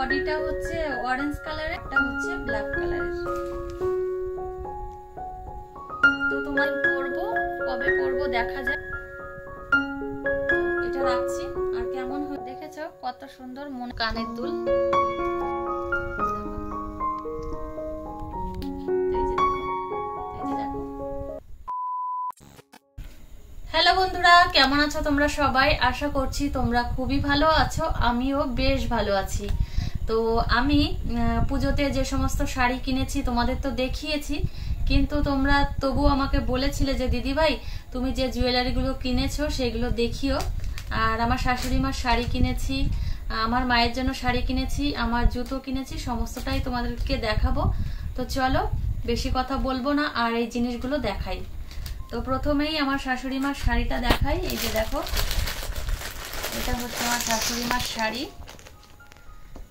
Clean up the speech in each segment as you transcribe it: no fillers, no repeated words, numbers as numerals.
বডিটা হচ্ছে অরেঞ্জ কালারের, একটা হচ্ছে ব্ল্যাক কালারের। তো তোমার পরবো, কবে পরবো দেখা যাক। এটা রাখছি। আর কেমন হয়ে দেখেছো কত সুন্দর মন কানের দুল। হ্যালো বন্ধুরা, কেমন আছো তোমরা সবাই? আশা করছি তোমরা খুবই ভালো আছো, আমিও বেশ ভালো আছি। তো আমি পুজোতে যে সমস্ত শাড়ি কিনেছি তোমাদের তো দেখিয়েছি, কিন্তু তোমরা তবু আমাকে বলেছিলে যে দিদি ভাই তুমি যে জুয়েলারিগুলো কিনেছো সেগুলো দেখিও। আর আমার শাশুড়ি মার শাড়ি কিনেছি, আমার মায়ের জন্য শাড়ি কিনেছি, আমার জুতো কিনেছি, সমস্তটাই তোমাদেরকে দেখাবো। তো চলো বেশি কথা বলবো না, আর এই জিনিসগুলো দেখাই। তো প্রথমেই আমার শাশুড়ি মার শাড়িটা দেখাই। এই যে দেখো, এটা হচ্ছে আমার শাশুড়ি মার শাড়ি।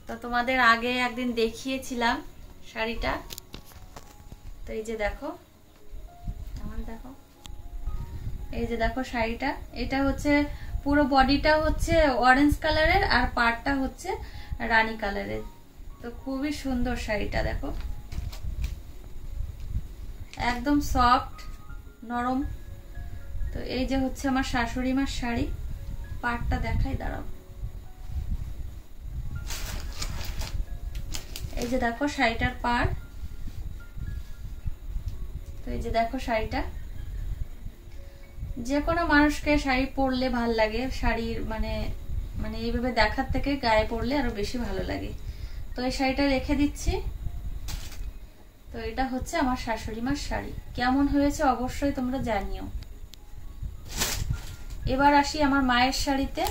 তো তোমাদের আগে একদিন দেখিয়েছিলাম শাড়িটা। তো এই যে দেখো, দেখো এই যে দেখো শাড়িটা। এটা হচ্ছে পুরো বডিটা হচ্ছে অরেঞ্জ কালারের, আর পাড়টা হচ্ছে রানী কালারের। তো খুবই সুন্দর শাড়িটা, দেখো একদম সফট নরম। তো এই যে হচ্ছে আমার শাশুড়ি মার শাড়ি, পাড়টা দেখাই, দাঁড়াও। এই যে দেখো শাড়িটার পাড়। তো এই যে দেখো শাড়িটা, যে কোনো মানুষকে শাড়ি পরলে ভাল লাগে। শাড়ির মানে মানে এইভাবে দেখার থেকে গায়ে পরলে আরো বেশি ভালো লাগে। তো এই শাড়িটা রেখে দিচ্ছি। তো এটা হচ্ছে আমার শাশুড়ি মার শাড়ি, কেমন হয়েছে অবশ্যই তোমরা জানিও। এবার আসি আমার মায়ের শাড়িতে।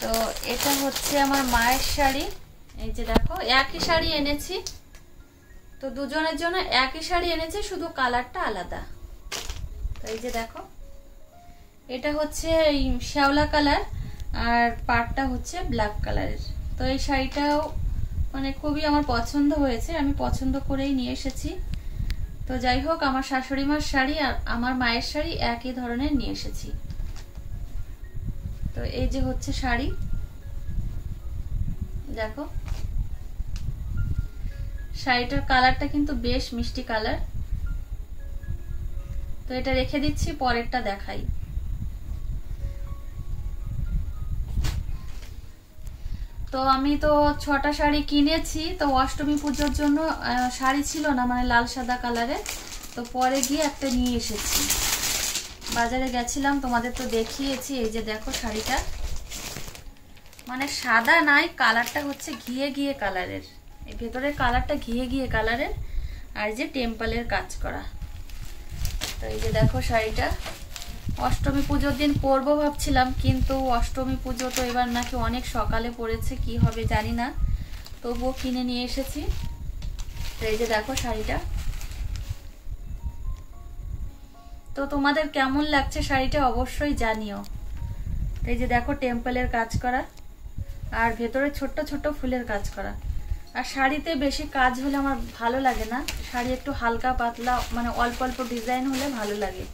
তো এটা হচ্ছে আমার মায়ের শাড়ি। এই যে দেখো, একই শাড়ি এনেছি, তো দুজনের জন্য একই শাড়ি এনেছি, শুধু কালারটা আলাদা। তো এই যে দেখো, এটা হচ্ছে শ্যাওলা কালার, আর পাড়টা হচ্ছে ব্ল্যাক কালারের। তো এই শাড়িটাও মানে খুবই আমার পছন্দ হয়েছে, আমি পছন্দ করেই নিয়ে এসেছি। তো যাই হোক, আমার শাশুড়ি মার শাড়ি আর আমার মায়ের শাড়ি একই ধরনের নিয়ে এসেছি। তো এই যে হচ্ছে শাড়ি, দেখো শাড়িটার কালারটা কিন্তু বেশ মিষ্টি কালার। তো এটা রেখে দিচ্ছি, পরেরটা দেখাই। তো আমি তো 6টা শাড়ি কিনেছি। তো অষ্টমী পুজোর জন্য শাড়ি ছিল না, মানে লাল সাদা কালারের। তো পরে গিয়ে একটা নিয়ে এসেছি, বাজারে গেছিলাম, তোমাদের তো দেখিয়েছি। এই যে দেখো শাড়িটা, মানে সাদা নাই, কালারটা হচ্ছে ঘিয়ে ঘিয়ে কালারের, এই ভেতরের কালারটা ঘিয়ে ঘিয়ে কালারের, আর যে টেম্পলের কাজ করা। তো এই যে দেখো শাড়িটা, অষ্টমী পুজোর দিন পরবো ভাবছিলাম, কিন্তু অষ্টমী পুজো তো এবার নাকি অনেক সকালে পড়েছে, কি হবে জানি না, তবুও কিনে নিয়ে এসেছি। তো এই যে দেখো শাড়িটা। তো তোমাদের কেমন লাগছে শাড়িটা অবশ্যই জানিও। এই যে দেখো টেম্পলের কাজ করা, আর ভেতরে ছোট্ট ছোট্ট ফুলের কাজ করা। আর শাড়িতে বেশি কাজ হলে আমার ভালো লাগে না, শাড়ি একটু হালকা পাতলা মানে অল্প অল্প ডিজাইন হলে ভালো লাগে।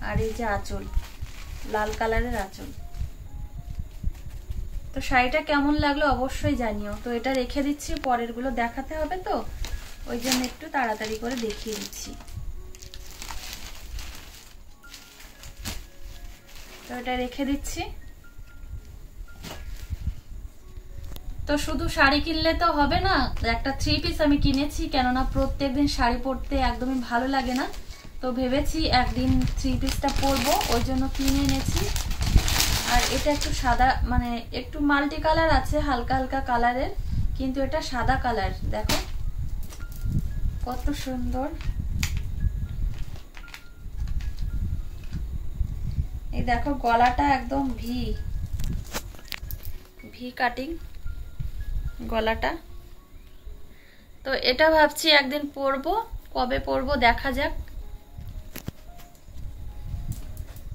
আর এই যে আঁচল, লাল কালারের আঁচল। তো শাড়িটা কেমন লাগলো অবশ্যই জানিও। তো এটা রেখে দিচ্ছি, পরের গুলো দেখাতে হবে, তো ওই জন্য একটু তাড়াতাড়ি করে দেখিয়ে দিচ্ছি। তো এটা রেখে দিচ্ছি। তো শুধু শাড়ি কিনলে তো হবে না, একটা 3 পিস আমি কিনেছি, কেননা প্রত্যেকদিন শাড়ি পরতে একদমই ভালো লাগে না। তো ভেবেছি একদিন 3 পিসটা পরবো, ওই জন্য কিনে এনেছি। আর এটা একটু সাদা, মানে একটু মাল্টি কালার আছে, হালকা হালকা কালারের, কিন্তু এটা সাদা কালার। দেখো কত সুন্দর। এই দেখো গলাটা একদম ভি কাটিং গলাটা। তো এটা ভাবছি একদিন পরবো, কবে পরবো দেখা যাক।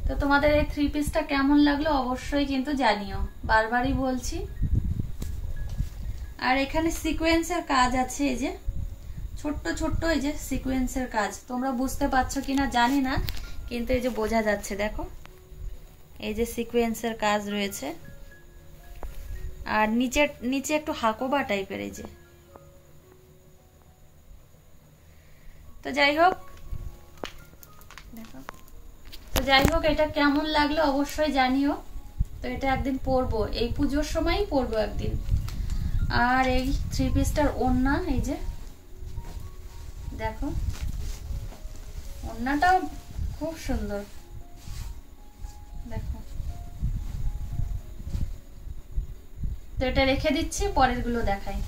তো তোমাদের এই 3 পিসটা কেমন লাগলো অবশ্যই কিন্তু জানিও, বারবারই বলছি। আর এখানে সিকোয়েন্সের কাজ আছে, এই যে ছোট্ট ছোট্ট এই যে সিকোয়েন্সের কাজ, তোমরা বুঝতে পারছো কিনা জানি না, কিন্তু এই যে বোঝা যাচ্ছে, দেখো এই যে সিকোয়েন্সের কাজ রয়েছে। আর নিচে নিচে একটু হাকোবা টাইপের, এই যে। তো যাই হোক দেখো, তো যাই হোক এটা কেমন লাগলো অবশ্যই জানিও। তো এটা একদিন পরবো, এই পুজোর সময়ই পরবো একদিন। আর এই 3 পিসটার ওড়না, এই যে দেখো, ওড়নাটাও খুব সুন্দর দেখো। তো এটা রেখে দিচ্ছি, পরের গুলো দেখাই।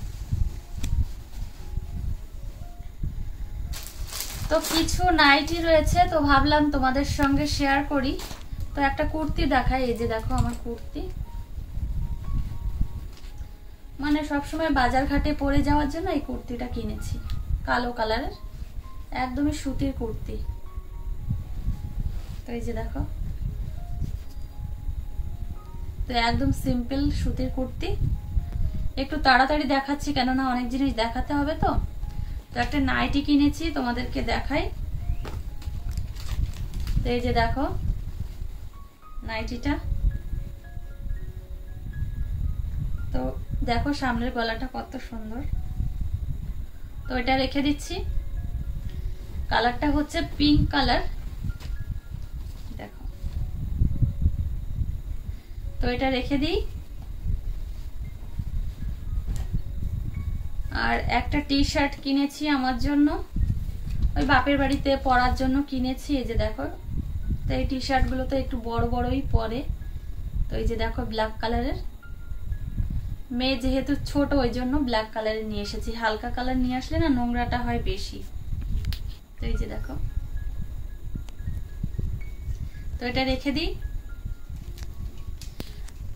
তো কিছু নাইটি রয়েছে, তো ভাবলাম তোমাদের সঙ্গে শেয়ার করি। তো একটা কুর্তি দেখাই, এই যে দেখো আমার কুর্তি, মানে সবসময় বাজার ঘাটে পরে যাওয়ার জন্য এই কুর্তিটা কিনেছি, কালো কালারের, একদমই সুতির কুর্তি। তো এই যে দেখো, তো একদম সিম্পল সুতির কুর্তি। একটু তাড়াতাড়ি দেখাচ্ছি, কেননা অনেক জিনিস দেখাতে হবে। তো তো একটা নাইটি কিনেছি, তোমাদেরকে দেখাই। তো এই যে দেখো নাইটিটা, তো দেখো সামনের গলাটা কত সুন্দর। তো এটা রেখে দিচ্ছি, কালারটা হচ্ছে পিঙ্ক কালার দেখো। তো এটা রেখে দিই। আর একটা টি শার্ট কিনেছি আমার জন্য, ওই বাপের বাড়িতে পরার জন্য কিনেছি, এই যে দেখো। তো এই টি শার্ট গুলো তো একটু বড় বড়ই পরে। তো এই যে দেখো ব্ল্যাক কালারের, মেয়ে যেহেতু ছোট ওই জন্য ব্ল্যাক কালারের নিয়ে এসেছি, হালকা কালার নিয়ে আসলে না নোংরাটা হয় বেশি। তো এই যে দেখো, তো এটা রেখে দিই।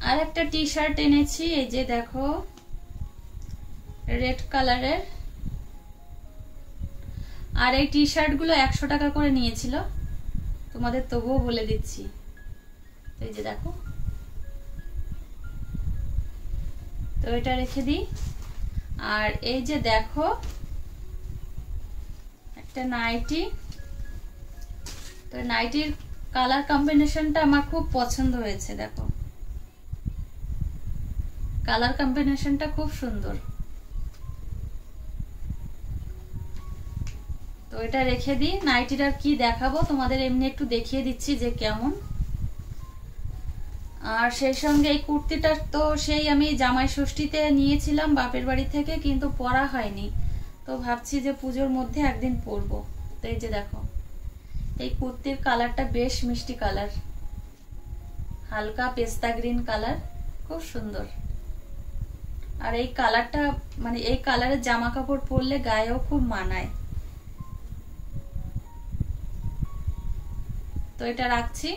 আর একটা টি শার্ট এনেছি, এই যে দেখো রেড কালারের। আর এই টি শার্ট গুলো 100 টাকা করে নিয়েছিল, তোমাদের তবুও বলে দিচ্ছি। তো এই যে দেখো, তো এটা রেখে দিই। আর এই যে দেখো একটা নাইটি, তো নাইটির কালার কম্বিনেশনটা আমার খুব পছন্দ হয়েছে, দেখো কালার কম্বিনেশনটা খুব সুন্দর। তো এটা রেখে দিই। নাইটিটার কি দেখাবো তোমাদের, এমনি একটু দেখিয়ে দিচ্ছি যে কেমন। আর সেই সঙ্গে এই কুর্তিটা তো সেই আমি জামাই ষষ্ঠীতে নিয়েছিলাম বাপের বাড়ি থেকে, কিন্তু পরা হয়নি। তো ভাবছি যে পুজোর মধ্যে একদিন পরবো। তো এই যে দেখো এই কুর্তির কালারটা বেশ মিষ্টি কালার, হালকা পেস্তা গ্রিন কালার, খুব সুন্দর। আর এই কালারটা মানে এই কালারের জামা কাপড় পরলে গায়েও খুব মানায়। তো এটা রাখছি।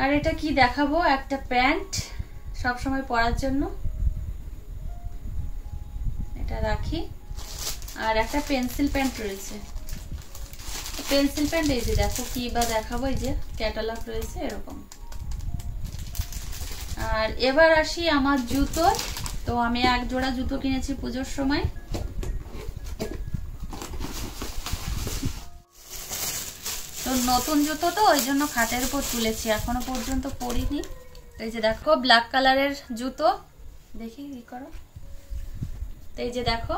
আর এটা কি দেখাবো, একটা প্যান্ট সব সময় পরার জন্য, এটা রাখি। আর একটা পেন্সিল প্যান্ট রয়েছে, পেন্সিল প্যান্ট এই যে দেখো কি বা দেখাবো, এই যে ক্যাটালগ রয়েছে এরকম। আর এবার আসি আমার জুতো। তো আমি এক জোড়া জুতো কিনেছি পুজোর সময়। তো নতুন জুতো তো ওই জন্য খাটের উপর তুলেছি, এখনো পর্যন্ত পরিনি। এই যে দেখো ব্ল্যাক কালারের জুতো, দেখি কি করো। তো এই যে দেখো,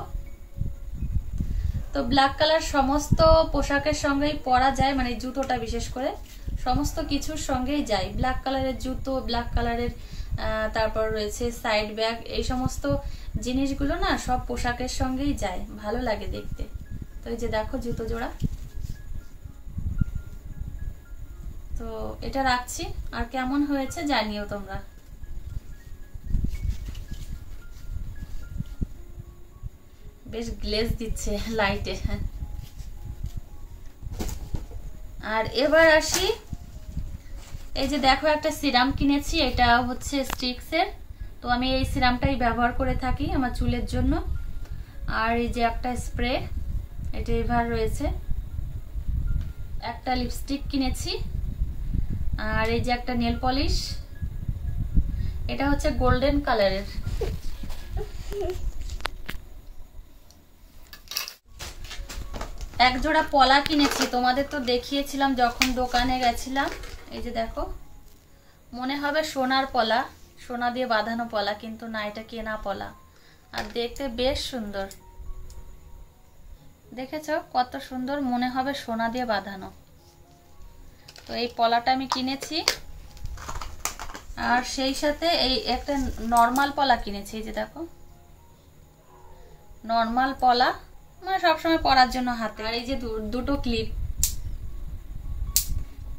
তো ব্ল্যাক কালার সমস্ত পোশাকের সঙ্গেই পরা যায়, মানে জুতোটা বিশেষ করে সমস্ত কিছুর সঙ্গেই যায়। ব্ল্যাক কালারের জুতো, ব্ল্যাক কালারের তারপর রয়েছে সাইড ব্যাগ, এই সমস্ত জিনিসগুলো না সব পোশাকের সঙ্গেই যায়, ভালো লাগে দেখতে। তো এই যে দেখো জুতো জোড়া। তো এটা রাখছি। আর কেমন হয়েছে জানিও তোমরা। বেশ গ্লেজ দিচ্ছে লাইটে। আর এবার আসি, এই যে দেখো একটা সিরাম কিনেছি, এটা হচ্ছে স্টিক্সের। তো আমি এই সিরামটাই ব্যবহার করে থাকি আমার চুলের জন্য। আর এই যে একটা স্প্রে, এটা এভার রয়েছে। একটা লিপস্টিক কিনেছি। আর এই যে একটা নেল পলিশ, এটা হচ্ছে গোল্ডেন কালারের। এক জোড়া পলা কিনেছি, তোমাদের তো দেখিয়েছিলাম যখন দোকানে গেছিলাম। এই যে দেখো মনে হবে সোনার পলা, সোনা দিয়ে বাঁধানো পলা, কিন্তু না, এটা কেনা পলা। আর দেখতে বেশ সুন্দর, দেখেছো কত সুন্দর, মনে হবে সোনা দিয়ে বাঁধানো। তো এই পলাটা আমি কিনেছি। আর সেই সাথে এই একটা নর্মাল পলা কিনেছি, এই যে দেখো নর্মাল পলা, মানে সবসময় পরার জন্য হাতে। আর এই যে দুটো ক্লিপ,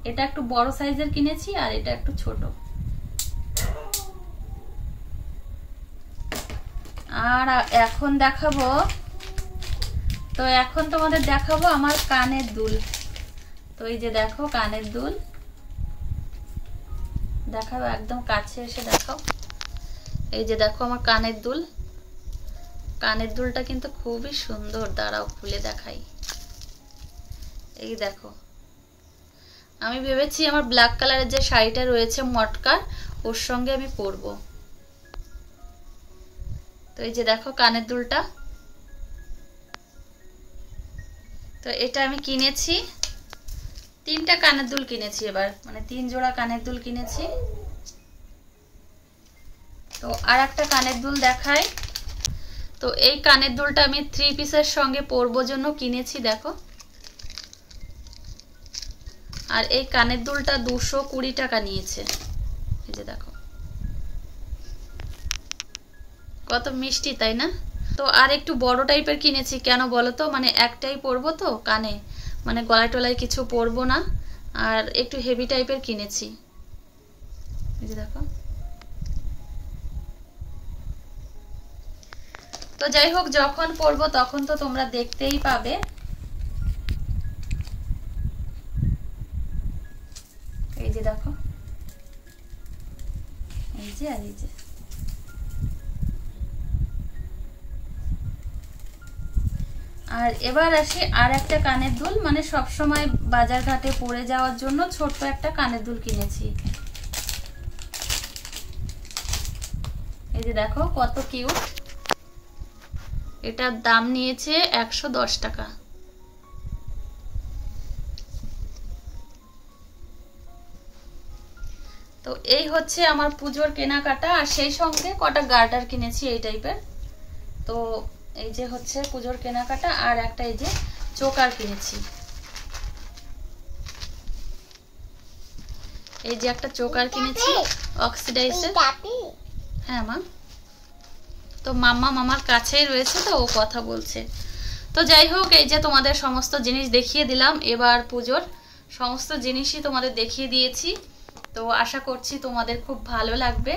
এটা একটু বড় সাইজের কিনেছি আর এটা একটু ছোট। আর এখন দেখাবো, তো এখন তোমাদের দেখাবো আমার কানের দুল। তো এই যে দেখো কানের দুল, দেখাবো একদম কাছে এসে দেখাও। এই যে দেখো আমার কানের দুল, কানের দুলটা কিন্তু খুবই সুন্দর। দাঁড়াও খুলে দেখাই। এই দেখো, আমি ভেবেছি আমার ব্ল্যাক কালারের যে শাড়িটা রয়েছে মটকার, ওর সঙ্গে আমি পরবো। তো এই যে দেখো কানের দুলটা, তো এটা আমি কিনেছি। 3টা কানের দুল কিনেছি এবার, মানে 3 জোড়া কানের দুল কিনেছি। তো আর একটা কানের দুল দেখাই। তো এই কানের দুলটা আমি 3 পিসের সঙ্গে পরবো জন্য কিনেছি, দেখো। আর এই কানের দুলটা 220 টাকা নিয়েছে। এই যে দেখো কত মিষ্টি, তাই না? তো আর একটু বড় টাইপের কিনেছি, কেন বলো তো, মানে একটাই পরবো তো কানে, মানে গলায় টলায় কিছু পরবো না। আর একটু হেভি টাইপের কিনেছি, এই যে দেখো। তো যাই হোক, যখন পরবো তখন তো তোমরা দেখতেই পাবে। এই যে দেখো, এই যে আর এই যে। আর এবার আসি আর একটা কানের দুল, মানে সব সময় বাজার ঘাটে পরে যাওয়ার জন্য ছোট্ট একটা কানের দুল কিনেছি। এই যে দেখো কত কিউট। এটার দাম নিয়েছে 110 টাকা। তো এই হচ্ছে আমার পুজোর কেনাকাটা। আর সেই সঙ্গে কটা গার্ডার কিনেছি এই টাইপের। তো এই যে হচ্ছে পুজোর কেনাকাটা। আর একটা এই যে চোকার কিনেছি, এই যে একটা চোকার কিনেছি অক্সিডাইজের। হ্যাঁ মা, তো মাম্মা মামার কাছেই রয়েছে, তো ও কথা বলছে। তো যাই হোক, এই যে তোমাদের সমস্ত জিনিস দেখিয়ে দিলাম। এবার পুজোর সমস্ত জিনিসই তোমাদের দেখিয়ে দিয়েছি। তো আশা করছি তোমাদের খুব ভালো লাগবে।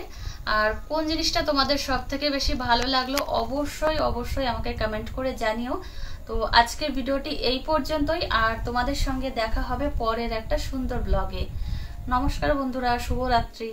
আর কোন জিনিসটা তোমাদের সব থেকে বেশি ভালো লাগলো অবশ্যই অবশ্যই আমাকে কমেন্ট করে জানিও। তো আজকের ভিডিওটি এই পর্যন্তই, আর তোমাদের সঙ্গে দেখা হবে পরের একটা সুন্দর ব্লগে। নমস্কার বন্ধুরা, শুভরাত্রি।